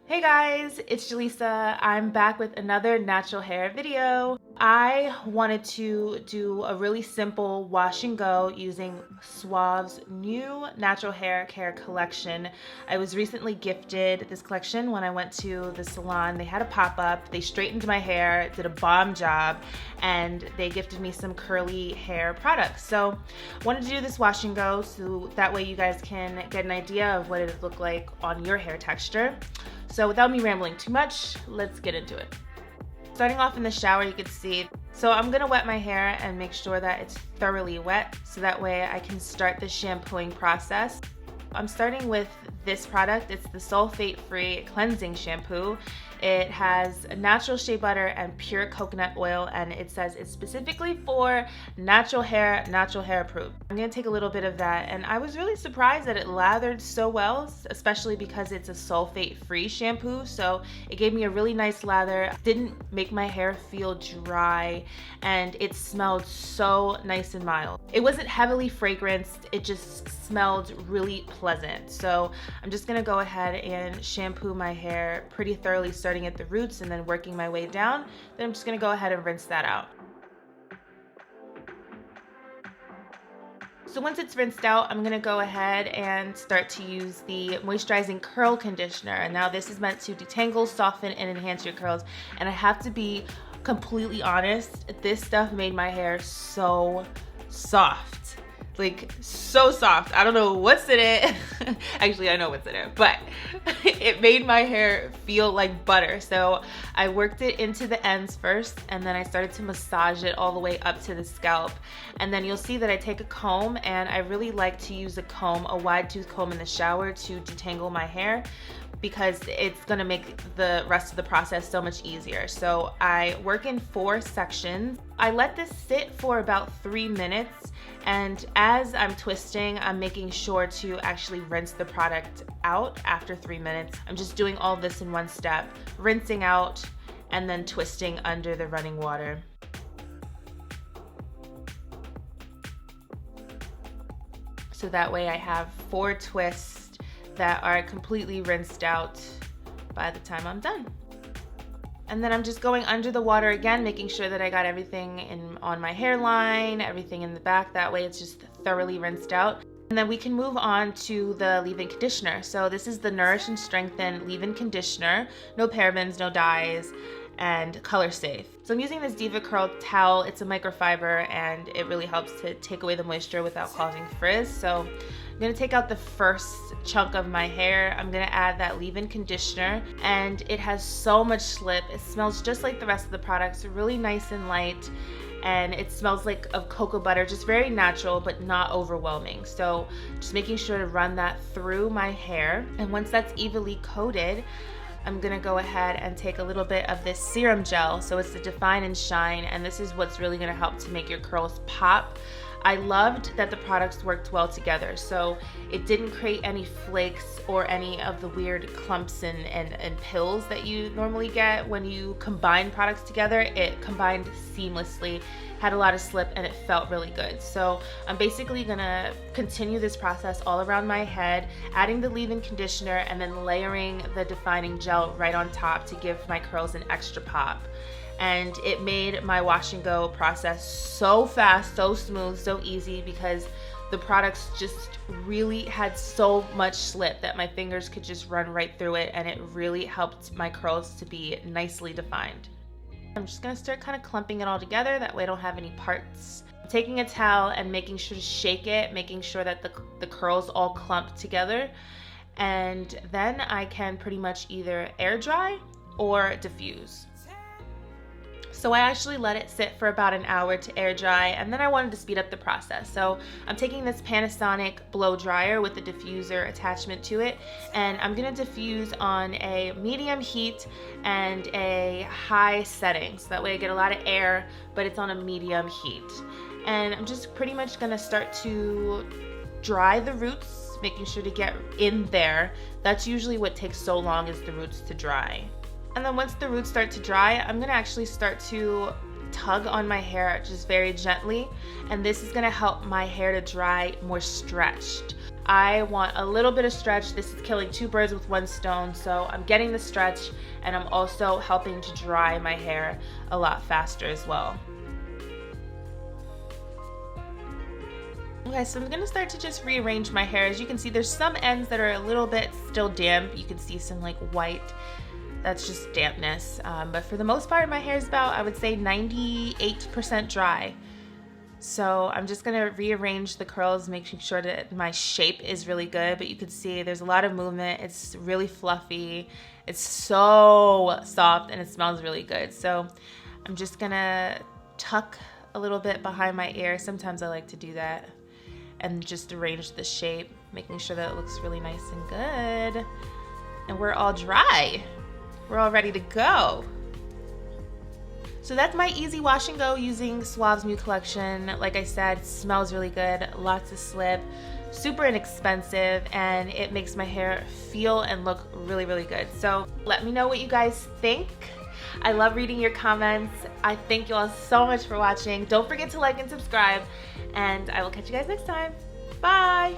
Hey guys, it's Jaleesa. I'm back with another natural hair video. I wanted to do a really simple wash and go using Suave's new natural hair care collection. I was recently gifted this collection when I went to the salon. They had a pop-up, they straightened my hair, did a bomb job, and they gifted me some curly hair products. So I wanted to do this wash and go so that way you guys can get an idea of what it would look like on your hair texture. So without me rambling too much, let's get into it. Starting off in the shower, you can see, so I'm gonna wet my hair and make sure that it's thoroughly wet so that way I can start the shampooing process. I'm starting with this product. It's the sulfate-free cleansing shampoo. It has natural shea butter and pure coconut oil, and it says it's specifically for natural hair approved. I'm gonna take a little bit of that, and I was really surprised that it lathered so well, especially because it's a sulfate-free shampoo, so it gave me a really nice lather. Didn't make my hair feel dry, and it smelled so nice and mild. It wasn't heavily fragranced, it just smelled really pleasant. So I'm just gonna go ahead and shampoo my hair pretty thoroughly, starting at the roots and then working my way down. Then I'm just gonna go ahead and rinse that out. So once it's rinsed out, I'm gonna go ahead and start to use the moisturizing curl conditioner. And now this is meant to detangle, soften, and enhance your curls. And I have to be completely honest, this stuff made my hair so soft. Like, so soft. I don't know what's in it. Actually, I know what's in it, but it made my hair feel like butter. So I worked it into the ends first, and then I started to massage it all the way up to the scalp. And then you'll see that I take a comb, and I really like to use a wide tooth comb in the shower to detangle my hair, because it's gonna make the rest of the process so much easier. So I work in 4 sections. I let this sit for about 3 minutes, and as I'm twisting, I'm making sure to actually rinse the product out after 3 minutes. I'm just doing all this in one step, rinsing out and then twisting under the running water. So that way I have 4 twists that are completely rinsed out by the time I'm done. And then I'm just going under the water again, making sure that I got everything on my hairline, everything in the back. That way it's just thoroughly rinsed out. And then we can move on to the leave-in conditioner. So this is the Nourish and Strengthen leave-in conditioner. No parabens, no dyes, and color safe. So I'm using this Diva Curl towel. It's a microfiber, and it really helps to take away the moisture without causing frizz. So I'm gonna take out the first chunk of my hair. I'm gonna add that leave-in conditioner, and it has so much slip. It smells just like the rest of the products, really nice and light, and it smells like of cocoa butter, just very natural but not overwhelming. So just making sure to run that through my hair, and once that's evenly coated, I'm gonna go ahead and take a little bit of this serum gel. So it's the Define and Shine, and this is what's really gonna help to make your curls pop. I loved that the products worked well together, so it didn't create any flakes or any of the weird clumps and pills that you normally get when you combine products together. It combined seamlessly, had a lot of slip, and it felt really good. So I'm basically gonna continue this process all around my head, adding the leave-in conditioner and then layering the defining gel right on top to give my curls an extra pop. And it made my wash and go process so fast, so smooth, so easy, because the products just really had so much slip that my fingers could just run right through it, and it really helped my curls to be nicely defined. I'm just gonna start kind of clumping it all together, that way I don't have any parts. I'm taking a towel and making sure to shake it, making sure that the curls all clump together, and then I can pretty much either air dry or diffuse. So I actually let it sit for about an hour to air dry, and then I wanted to speed up the process. So I'm taking this Panasonic blow dryer with the diffuser attachment to it, and I'm gonna diffuse on a medium heat and a high setting. So that way I get a lot of air, but it's on a medium heat. And I'm just pretty much gonna start to dry the roots, making sure to get in there. That's usually what takes so long, is the roots to dry. And then once the roots start to dry, I'm gonna actually start to tug on my hair just very gently, and this is gonna help my hair to dry more stretched. I want a little bit of stretch. This is killing two birds with one stone. So I'm getting the stretch and I'm also helping to dry my hair a lot faster as well. Okay, so I'm gonna start to just rearrange my hair. As you can see, there's some ends that are a little bit still damp. You can see some like white, that's just dampness. But for the most part, my hair is about, I would say 98% dry. So I'm just gonna rearrange the curls, making sure that my shape is really good. But you can see there's a lot of movement. It's really fluffy. It's so soft and it smells really good. So I'm just gonna tuck a little bit behind my ear. Sometimes I like to do that. And just arrange the shape, making sure that it looks really nice and good. And we're all dry. We're all ready to go. So that's my easy wash and go using Suave's new collection. Like I said, it smells really good, lots of slip, super inexpensive, and it makes my hair feel and look really, really good. So let me know what you guys think. I love reading your comments. I thank you all so much for watching. Don't forget to like and subscribe, and I will catch you guys next time. Bye.